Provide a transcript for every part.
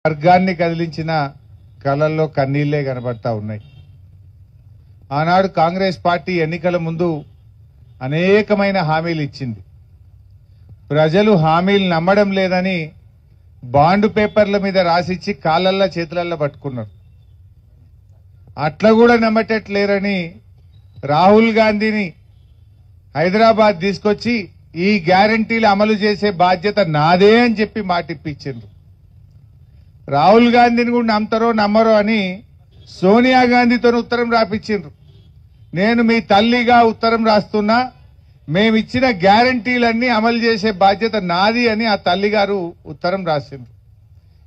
వర్గాన్ని కదిలించిన కళల్లో కన్నీళ్లే కనబడతా ఉన్నాయి. ఆనాడు కాంగ్రెస్ పార్టీ ఎన్నికల ముందు అనేకమైన హామీలు ఇచ్చింది. ప్రజలు హామీలు నమ్మడం లేదని బాండ్ పేపర్ల మీద రాసిచ్చి కాళ్ళల్లో చేతులల్లో పట్టుకున్నారు. అట్లా కూడా నమ్మటట్లేరని రాహుల్ గాంధీని హైదరాబాద్ తీసుకొచ్చి ఈ గ్యారంటీలు అమలు చేసే బాధ్యత నాదే అని చెప్పి మాటిప్పించారు. రాహుల్ గాంధీని కూడా నమ్ముతారో నమ్మరో అని సోనియా గాంధీతో ఉత్తరం రాపించారు. నేను మీ తల్లిగా ఉత్తరం రాస్తున్నా, మేమిచ్చిన గ్యారంటీలన్నీ అమలు చేసే బాధ్యత నాది అని ఆ తల్లిగారు ఉత్తరం రాసిండ్రు.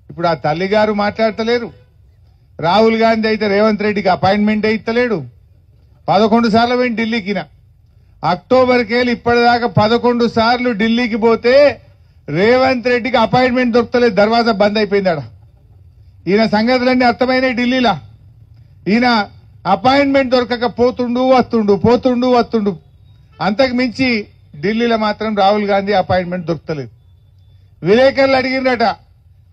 ఇప్పుడు ఆ తల్లిగారు మాట్లాడతలేరు. రాహుల్ గాంధీ అయితే రేవంత్ రెడ్డికి అపాయింట్మెంట్ ఇస్తలేడు. 11 సార్లు పోయి ఢిల్లీకిన అక్టోబర్కేళ్ళు ఇప్పటిదాకా 11 సార్లు ఢిల్లీకి పోతే రేవంత్ రెడ్డికి అపాయింట్మెంట్ దొరకలేదు. దర్వాజా బంద్ అయిపోయిందాడ. ఈయన సంగతులన్నీ అర్థమైనాయి ఢిల్లీలో. ఈయన అపాయింట్మెంట్ దొరకక పోతుండు వస్తుండు. అంతకు మించి ఢిల్లీలో మాత్రం రాహుల్ గాంధీ అపాయింట్మెంట్ దొరకలేదు. విలేకరులు అడిగిరట,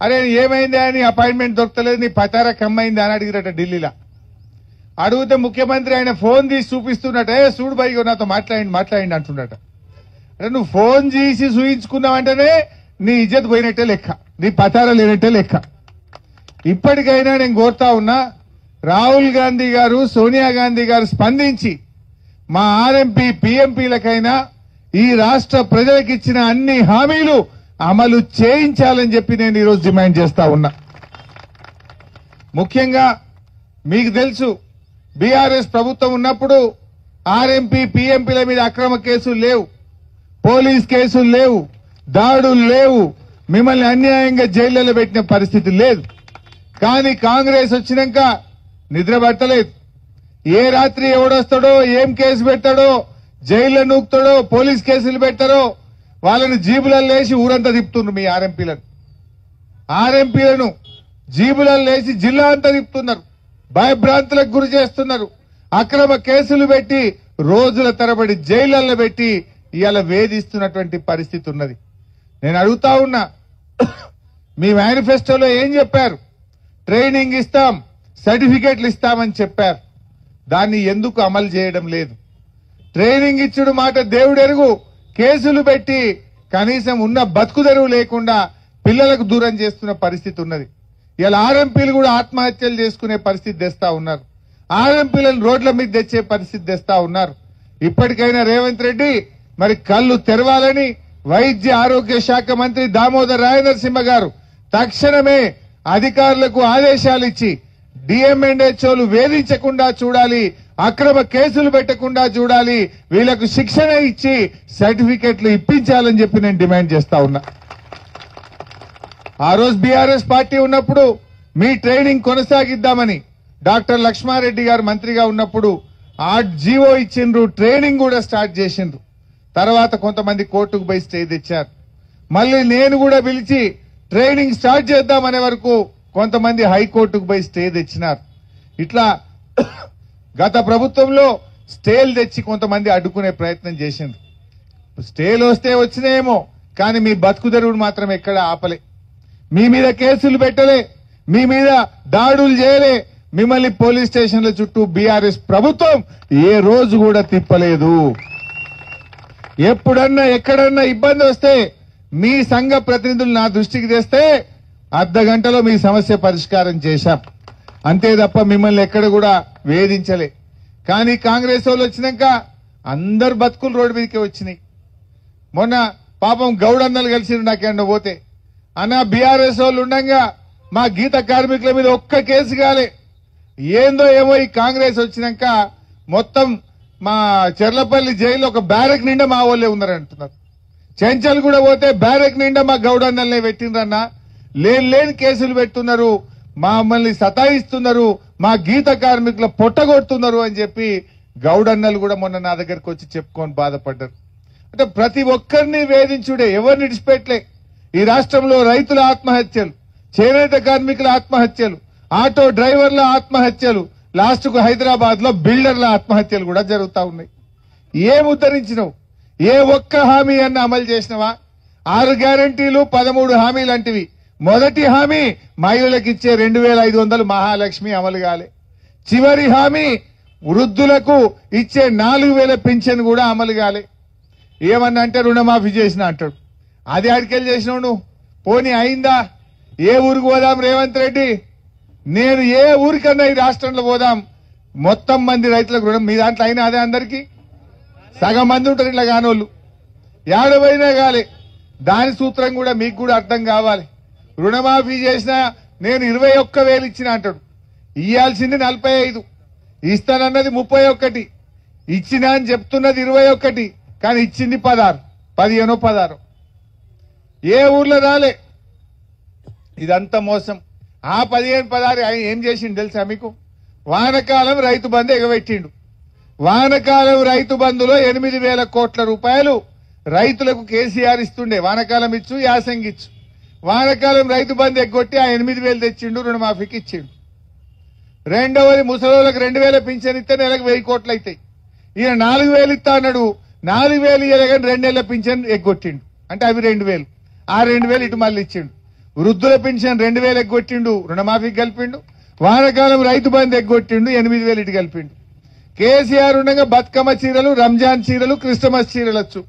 అరే ఏమైందా అని అపాయింట్మెంట్ దొరకలేదు, నీ పతారా కమ్మైందా అని అడిగిరట ఢిల్లీలో. అడిగితే ముఖ్యమంత్రి ఆయన ఫోన్ తీసి చూపిస్తున్నట, చూడు బైగో నాతో మాట్లాడి అంటున్నట. అంటే నువ్వు ఫోన్ చేసి చూయించుకున్నావంటేనే నీ ఇజ్జత్ పోయినట్టే లెక్క, నీ పతారా లేనట్టే లెక్క. ఇప్పటికైనా నేను కోరుతా ఉన్నా, రాహుల్ గాంధీ గారు సోనియా గాంధీ గారు స్పందించి మా ఆర్ఎంపీ పీఎంపీలకైనా ఈ రాష్ట్ర ప్రజలకు ఇచ్చిన అన్ని హామీలు అమలు చేయించాలని చెప్పి నేను ఈరోజు డిమాండ్ చేస్తా ఉన్నా. ముఖ్యంగా మీకు తెలుసు, బీఆర్ఎస్ ప్రభుత్వం ఉన్నప్పుడు ఆర్ఎంపీ పీఎంపీల మీద అక్రమ కేసులు లేవు, పోలీస్ కేసులు లేవు, దాడులు లేవు, మిమ్మల్ని అన్యాయంగా జైళ్లలో పెట్టిన పరిస్థితి లేదు. కానీ కాంగ్రెస్ వచ్చినాక నిద్ర పట్టలేదు. ఏ రాత్రి ఎవడొస్తాడో, ఏం కేసు పెడతాడో, జైల్లో నూకుతాడో, పోలీస్ కేసులు పెడతారో వాళ్ళని జీబులలో వేసి ఊరంతా తిప్పుతున్నారు. మీ ఆర్ఎంపీలను జీబులలో వేసి జిల్లా అంతా తిప్పుతున్నారు, భయభ్రాంతులకు గురి చేస్తున్నారు, అక్రమ కేసులు పెట్టి రోజుల తరబడి జైళ్లలో పెట్టి ఇవాళ వేధిస్తున్నటువంటి పరిస్థితి ఉన్నది. నేను అడుగుతా ఉన్నా, మీ మేనిఫెస్టోలో ఏం చెప్పారు? ట్రైనింగ్ ఇస్తాం, సర్టిఫికెట్లు ఇస్తామని చెప్పారు. దాన్ని ఎందుకు అమలు చేయడం లేదు? ట్రైనింగ్ ఇచ్చుడు మాట దేవుడెరుగు, కేసులు పెట్టి కనీసం ఉన్న బతుకుదెరువు లేకుండా పిల్లలకు దూరం చేస్తున్న పరిస్థితి ఉన్నది. ఇలా ఆర్ఎంపీలు కూడా ఆత్మహత్యలు చేసుకునే పరిస్థితి తెస్తా ఉన్నారు. ఆర్ఎంపీలను రోడ్ల మీద తెచ్చే పరిస్థితి తెస్తా ఉన్నారు. ఇప్పటికైనా రేవంత్ రెడ్డి మరి కళ్ళు తెరవాలని వైద్య ఆరోగ్య శాఖ మంత్రి దామోదర్ రాయనరసింహ గారు తక్షణమే అధికారులకు ఆదేశాలు ఇచ్చి డిఎంఎన్హెచ్ఓలు వేధించకుండా చూడాలి, అక్రమ కేసులు పెట్టకుండా చూడాలి, వీళ్లకు శిక్షణ ఇచ్చి సర్టిఫికెట్లు ఇప్పించాలని చెప్పి నేను డిమాండ్ చేస్తా ఉన్నా. ఆ రోజు బీఆర్ఎస్ పార్టీ ఉన్నప్పుడు మీ ట్రైనింగ్ కొనసాగిద్దామని డాక్టర్ లక్ష్మారెడ్డి గారు మంత్రిగా ఉన్నప్పుడు ఆ జీవో ఇచ్చిండ్రు, ట్రైనింగ్ కూడా స్టార్ట్ చేసిండ్రు. తర్వాత కొంతమంది కోర్టుకు పోయి స్టే తెచ్చారు. మళ్ళీ నేను కూడా పిలిచి ట్రైనింగ్ స్టార్ట్ చేద్దామనే వరకు కొంతమంది హైకోర్టుకు పోయి స్టే తెచ్చినారు. ఇట్లా గత ప్రభుత్వంలో స్టేలు తెచ్చి కొంతమంది అడ్డుకునే ప్రయత్నం చేసిండ్రు. స్టేలు వస్తే వచ్చినాయేమో, కానీ మీ బతుకుదెరువును మాత్రం ఎక్కడ ఆపలే. మీ మీద కేసులు పెట్టలే, మీ మీద దాడులు చేయలే, మిమ్మల్ని పోలీస్ స్టేషన్ల చుట్టూ బీఆర్ఎస్ ప్రభుత్వం ఏ రోజు కూడా తిప్పలేదు. ఎప్పుడన్నా ఎక్కడన్నా ఇబ్బంది వస్తే మీ సంఘ ప్రతినిధులు నా దృష్టికి తెస్తే అర్ధ గంటలో మీ సమస్య పరిష్కారం చేశాం. అంతే తప్ప మిమ్మల్ని ఎక్కడ కూడా వేధించలే. కానీ కాంగ్రెస్ వాళ్ళు వచ్చినాక అందరు బతుకులు రోడ్డు మీదకి వచ్చినాయి. మొన్న పాపం గౌడన్నలు కలిసి నాకేమన్నా పోతే, అన్న బీఆర్ఎస్ వాళ్ళు ఉండగా మా గీత కార్మికుల మీద ఒక్క కేసు కాలే. ఏందో ఏమో ఈ కాంగ్రెస్ వచ్చినాక మొత్తం మా చెర్లపల్లి జైల్లో ఒక బ్యారెక్ నిండా మా వాళ్ళే ఉన్నారంటున్నారు. చెంచల్ కూడా పోతే బ్యారెక్ నిండా మా గౌడన్నల్నే పెట్టిండ్రన్నా, లేని కేసులు పెడుతున్నారు, మమ్మల్ని సతాయిస్తున్నారు, మా గీత కార్మికుల పొట్టగొడుతున్నారు అని చెప్పి గౌడన్నలు కూడా మొన్న నా దగ్గరకు వచ్చి చెప్పుకొని బాధపడ్డారు. అంటే ప్రతి ఒక్కరిని వేధించుడే, ఎవరిని విడిచిపెట్టలే. ఈ రాష్ట్రంలో రైతుల ఆత్మహత్యలు, చేనేత కార్మికుల ఆత్మహత్యలు, ఆటో డ్రైవర్ల ఆత్మహత్యలు, లాస్ట్ కు హైదరాబాద్ లో బిల్డర్ల ఆత్మహత్యలు కూడా జరుగుతా ఉన్నాయి. ఏం ఉద్ధరించినవు? ఏ ఒక్క హామీ అన్న అమలు చేసినవా? 6 గ్యారంటీలు 13 హామీలు అంటివి. మొదటి హామీ మహిళలకు ఇచ్చే 2500 మహాలక్ష్మి అమలు కాలే. చివరి హామీ వృద్ధులకు ఇచ్చే 4000 పింఛన్ కూడా అమలు కాలే. ఏమన్నా అంటే రుణమాఫీ చేసిన అంటాడు. అది అడికెళ్ళి చేసినావు నువ్వు. పోనీ అయిందా? ఏ ఊరికి పోదాం రేవంత్ రెడ్డి? నేను ఏ ఊరికన్నా ఈ రాష్ట్రంలో పోదాం, మొత్తం మంది రైతులకు రుణం మీ దాంట్లో అయినా అదే అందరికీ సగం మంది ఉంటారు ఇట్లా కానోళ్ళు. ఏడవైనా కాలే. దాని సూత్రం కూడా మీకు కూడా అర్థం కావాలి. రుణమాఫీ చేసినా నేను 21,000 ఇచ్చిన అంటాడు. ఇయ్యాల్సింది 45, ఇస్తానన్నది 31, ఇచ్చినా అని చెప్తున్నది 21, కానీ ఇచ్చింది 15. ఏ ఊర్లో రాలే. ఇదంతా మోసం. ఆ 15-16 ఏం చేసిండు తెలుసా మీకు? వానకాలం రైతు బంధు ఎగబెట్టిండు. వానకాలం రైతు బంధులో 8,000 కోట్ల రూపాయలు రైతులకు కేసీఆర్ ఇస్తుండే. వానకాలం ఇచ్చు, యాసంగి ఇచ్చు. వానకాలం రైతు బంధు ఎగ్గొట్టి ఆ 8,000 తెచ్చిండు, రుణమాఫీకి ఇచ్చిండు. రెండవది ముసలోళ్ళకి 2,000 పింఛన్ ఇస్తే నెలకు 1,000 కోట్లు అవుతాయి. ఈయన 4,000 ఇస్తా అన్నాడు. 4,000 ఇయ్యగానే 2 నెలల పింఛన్ ఎగ్గొట్టిండు. అంటే అవి 2,000. ఆ 2,000 ఇటు మళ్ళీ ఇచ్చిండు. వృద్ధుల పెన్షన్ 2,000 ఎగ్గొట్టిండు, రుణమాఫీకి కలిపిండు. వానకాలం రైతు బంధు ఎగ్గొట్టిండు, 8,000 ఇటు కలిపిండు. కేసీఆర్ ఉండగా బతుకమ్మ చీరలు, రంజాన్ చీరలు, క్రిస్టమస్ చీరలు వచ్చు.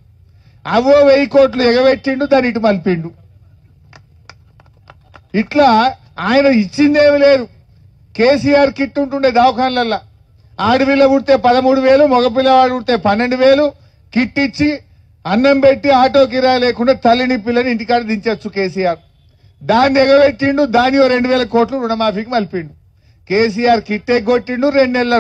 అవో 1,000 కోట్లు ఎగబెట్టిండు, దాన్ని ఇటు మలిపిండు. ఇట్లా ఆయన ఇచ్చిందేమి లేదు. కేసీఆర్ కిట్ ఉంటుండే దవాఖాన్లల్లా. ఆడపిల్ల పుడితే 13,000, మగపిల్లవాడు పుడితే 12,000 కిట్ ఇచ్చి అన్నం పెట్టి ఆటో కిరాయి లేకుండా తల్లిని పిల్లని ఇంటికాడ దించొచ్చు కేసీఆర్. దాన్ని ఎగబెట్టిండు, దాని 2,000 కోట్లు రుణమాఫీకి మలిపిండు. కేసీఆర్ కిట్ ఎగ్గొట్టిండు, 2 నెలల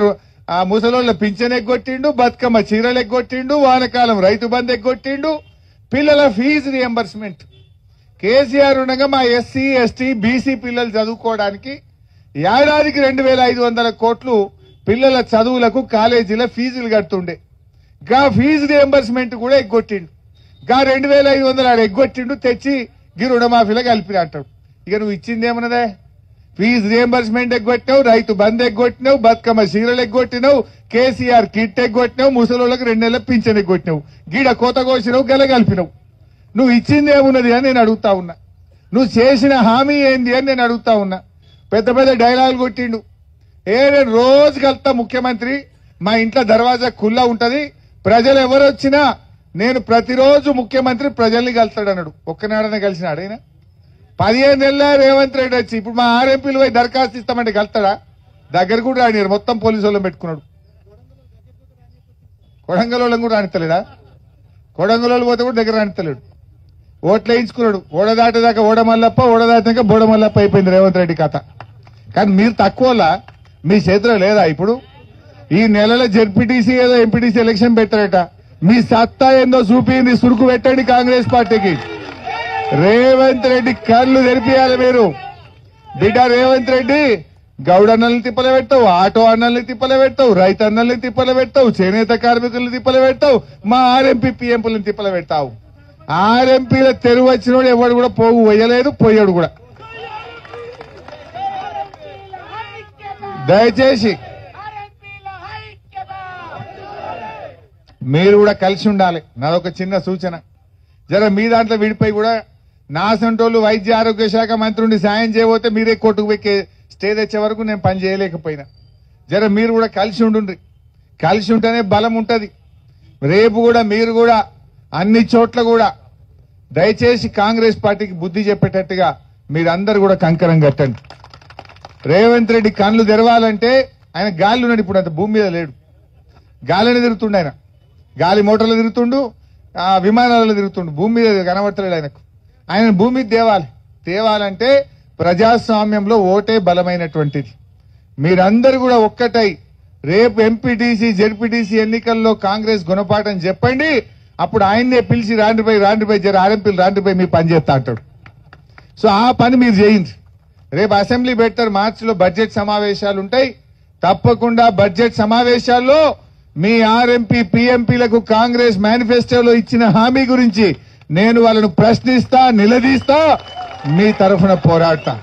ఆ ముసలోళ్ళ పింఛన్ ఎగ్గొట్టిండు, బతుకమ్మ చీరలు ఎగ్గొట్టిండు, వానకాలం రైతు బంధు ఎగ్గొట్టిండు, పిల్లల ఫీజు రియంబర్స్మెంట్. కేసీఆర్ ఉండగా మా ఎస్సీ, ఎస్టీ, బీసీ పిల్లలు చదువుకోవడానికి ఏడాదికి 2,500 కోట్లు పిల్లల చదువులకు కాలేజీల ఫీజులు కడుతుండే. గా ఫీజు రియంబర్స్మెంట్ కూడా ఎగ్గొట్టిండు. గా 2,500 ఆడ ఎగ్గొట్టిండు, తెచ్చి గి రుణమాఫీలో కలిపి అంటాడు. ఇక నువ్వు ఇచ్చింది ఏమన్నదే? ఫీజు రియంబర్స్మెంట్ ఎగ్గొట్టినావు, రైతు బంద్ ఎగ్గొట్టినావు, బతుకమ్మ చీరలు ఎగ్గొట్టినావు, కేసీఆర్ కిట్ ఎగ్గొట్టినావు, ముసలోళ్ళకి 2 నెలల పింఛన్ ఎగ్గొట్టినావు, గీడ కోత కోసినావు, గల కలిపినావు. నువ్వు ఇచ్చింది ఏమున్నది అని నేను అడుగుతా ఉన్నా. నువ్వు చేసిన హామీ ఏంది అని నేను అడుగుతా ఉన్నా. పెద్ద పెద్ద డైలాగులు కొట్టిండు. నేను రోజు కలుతా ముఖ్యమంత్రి, మా ఇంట్లో దర్వాజా కుల్లా ఉంటది, ప్రజలు ఎవరు వచ్చినా నేను ప్రతిరోజు ముఖ్యమంత్రి ప్రజల్ని కలుస్తాడన్నాడు. ఒక్కనాడనే కలిసినాడు ఆయన. 15 నెలల రేవంత్ రెడ్డి వచ్చి ఇప్పుడు మా ఆర్ఎంపీలు పోయి దరఖాస్తు ఇస్తామంటే కలుతాడా? దగ్గర కూడా రానియరు, మొత్తం పోలీసు వాళ్ళని పెట్టుకున్నాడు. కొడంగల్ వాళ్ళని కూడా రానిస్తలేడా? కొడంగల్ వాళ్ళు పోతే కూడా దగ్గర రానిస్తలేడు. ఓట్లు వేయించుకున్నాడు. ఓడదాటేదాకా ఓడమల్లప్ప, ఓడదాటాక బోడమల్లప్ప అయిపోయింది రేవంత్ రెడ్డి కథ. కానీ మీరు తక్కువలా, మీ చేతిలో లేదా? ఇప్పుడు ఈ నెలలో జెడ్పీటీసీ ఏదో ఎంపీటీసీ ఎలక్షన్ పెట్టారట. మీ సత్తా ఏందో చూపింది, సురుకు పెట్టండి కాంగ్రెస్ పార్టీకి. రేవంత్ రెడ్డి కళ్ళు తెరిపియాలి మీరు. బిడ్డ రేవంత్ రెడ్డి గౌడ అన్నల్ని తిప్పలు పెడతావు, ఆటో అన్నల్ని తిప్పలు పెడతావు, రైతు అన్నల్ని తిప్పలు పెడతావు, చేనేత కార్మికుల్ని తిప్పలు పెడతావు, మా ఆర్ఎంపీ పీఎంపీలను తిప్పలు పెడతావు. ఆర్ఎంపీల తెరువు వచ్చినోడు ఎవడు కూడా పోగు పోయలేదు, పోయాడు కూడా. దయచేసి మీరు కూడా కలిసి ఉండాలి. నాదొక చిన్న సూచన. జర మీ దాంట్లో విడిపోయి కూడా నా సంటోళ్ళు వైద్య ఆరోగ్య శాఖ మంత్రి ఉండి సాయం చేయబోతే మీరే కోర్టుకు పోయి స్టే తెచ్చే వరకు నేను పని చేయలేకపోయినా. జర మీరు కూడా కలిసి ఉండుండ్రి. కలిసి ఉంటేనే బలం ఉంటది. రేపు కూడా మీరు కూడా అన్ని చోట్ల కూడా దయచేసి కాంగ్రెస్ పార్టీకి బుద్ధి చెప్పేటట్టుగా మీరందరూ కూడా కంకరం కట్టండి. రేవంత్ రెడ్డి కళ్ళు తెరవాలంటే ఆయన గాలి ఉన్నాడు. ఇప్పుడు అంత భూమి మీద లేడు, గాలిని తిరుగుతుండు. ఆయన గాలి మోటార్లు తిరుగుతుండు, విమానాలలో తిరుగుతుండు, భూమి మీద కనబడతలేడు ఆయనకు. ఆయన భూమి తేవాలంటే ప్రజాస్వామ్యంలో ఓటే బలమైనటువంటిది. మీరందరూ కూడా ఒక్కటై రేపు ఎంపీటీసీ, జెడ్పీటీసీ ఎన్నికల్లో కాంగ్రెస్ గుణపాఠం చెప్పండి. అప్పుడు ఆయన్నే పిలిచి రాండిపై జర ఆర్ఎంపీలు రాండిపై మీ పని చేస్తా అంటాడు. సో ఆ పని మీరు చేయండి. రేపు అసెంబ్లీ పెడతారు, మార్చిలో బడ్జెట్ సమావేశాలు ఉంటాయి. తప్పకుండా బడ్జెట్ సమావేశాల్లో మీ ఆర్ఎంపీ, పీఎంపీలకు కాంగ్రెస్ మేనిఫెస్టోలో ఇచ్చిన హామీ గురించి నేను వాళ్ళను ప్రశ్నిస్తా, నిలదీస్తా, మీ తరఫున పోరాడతా.